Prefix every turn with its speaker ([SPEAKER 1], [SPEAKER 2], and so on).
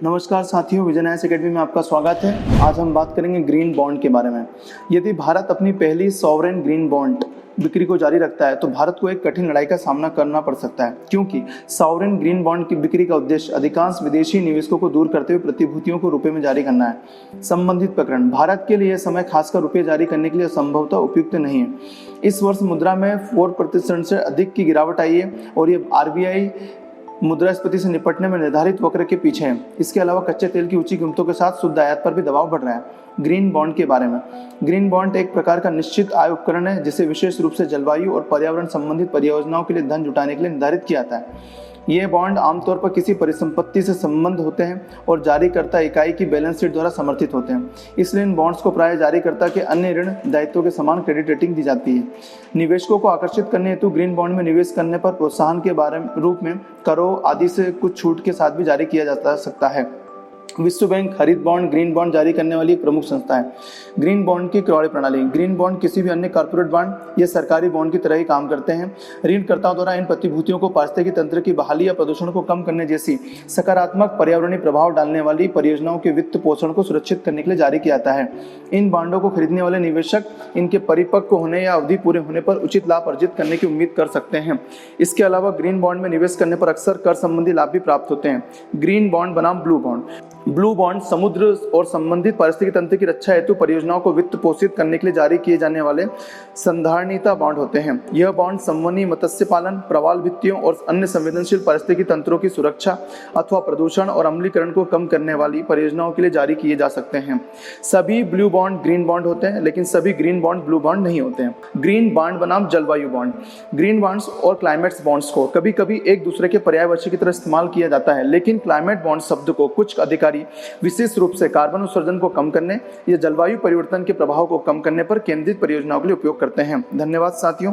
[SPEAKER 1] नमस्कार साथियों, विजनएस एकेडमी में आपका स्वागत है। आज हम बात करेंगे ग्रीन बॉन्ड के बारे में। यदि भारत अपनी पहली सॉवरेन ग्रीन बॉन्ड बिक्री को जारी रखता है तो भारत को एक कठिन लड़ाई का सामना करना पड़ सकता है, क्योंकि सॉवरेन ग्रीन बॉन्ड की बिक्री का उद्देश्य अधिकांश विदेशी निवेशकों को दूर करते हुए प्रतिभूतियों को रुपए में जारी करना है। संबंधित प्रकरण भारत के लिए यह समय खासकर रुपये जारी करने के लिए संभवतः उपयुक्त नहीं है। इस वर्ष मुद्रा में 4% से अधिक की गिरावट आई है और ये आरबीआई मुद्रास्फीति से निपटने में निर्धारित वक्र के पीछे है। इसके अलावा कच्चे तेल की ऊंची कीमतों के साथ शुद्ध आयात पर भी दबाव बढ़ रहा है। ग्रीन बॉन्ड के बारे में, ग्रीन बॉन्ड एक प्रकार का निश्चित आय उपकरण है जिसे विशेष रूप से जलवायु और पर्यावरण संबंधित परियोजनाओं के लिए धन जुटाने के लिए निर्धारित किया जाता है। ये बॉन्ड आमतौर पर किसी परिसंपत्ति से संबंध होते हैं और जारीकर्ता इकाई की बैलेंस शीट द्वारा समर्थित होते हैं। इसलिए इन बॉन्ड्स को प्राय जारीकर्ता के अन्य ऋण दायित्वों के समान क्रेडिट रेटिंग दी जाती है। निवेशकों को आकर्षित करने हेतु ग्रीन बॉन्ड में निवेश करने पर प्रोत्साहन के रूप में करों आदि से कुछ छूट के साथ भी जारी किया जा सकता है। विश्व बैंक हरित बॉन्ड, ग्रीन बॉन्ड जारी करने वाली एक प्रमुख संस्था है। ग्रीन बॉन्ड की क्रय प्रणाली, ग्रीन बॉन्ड किसी भी अन्य कॉर्पोरेट बॉन्ड या सरकारी बॉन्ड की तरह ही काम करते हैं। ऋणकर्ताओं द्वारा इन प्रतिभूतियों को पारिस्थितिकी तंत्र की बहाली या प्रदूषण को कम करने जैसी सकारात्मक पर्यावरणीय प्रभाव डालने वाली परियोजनाओं के वित्त पोषण को सुरक्षित करने के लिए जारी किया जाता है। इन बॉन्डों को खरीदने वाले निवेशक इनके परिपक्व होने या अवधि पूरे होने पर उचित लाभ अर्जित करने की उम्मीद कर सकते हैं। इसके अलावा ग्रीन बॉन्ड में निवेश करने पर अक्सर कर संबंधी लाभ भी प्राप्त होते हैं। ग्रीन बॉन्ड बनाम ब्लू बॉन्ड, ब्लू बॉन्ड समुद्र और संबंधित पारिस्थितिकी तंत्र की रक्षा हेतु परियोजनाओं को वित्त पोषित करने के लिए जारी किए जाने वाले संधारणीयता बॉन्ड होते हैं। यह बॉन्ड संवहनी मत्स्य पालन, प्रवाल भित्तियों और अन्य संवेदनशील पारिस्थितिकी तंत्रों की सुरक्षा अथवा प्रदूषण और अम्लीकरण को कम करने वाली परियोजनाओं के लिए जारी किए जा सकते हैं। सभी ब्लू बॉन्ड ग्रीन बॉन्ड होते हैं, लेकिन सभी ग्रीन बॉन्ड ब्लू बॉन्ड नहीं होते हैं। ग्रीन बॉन्ड बनाम जलवायु बॉन्ड, ग्रीन बॉन्ड्स और क्लाइमेट बॉन्ड्स को कभी कभी एक दूसरे के पर्यायवाची की तरह इस्तेमाल किया जाता है, लेकिन क्लाइमेट बॉन्ड शब्द को कुछ अधिकारी विशेष रूप से कार्बन उत्सर्जन को कम करने या जलवायु परिवर्तन के प्रभाव को कम करने पर केंद्रित परियोजनाओं के लिए उपयोग करते हैं। धन्यवाद साथियों।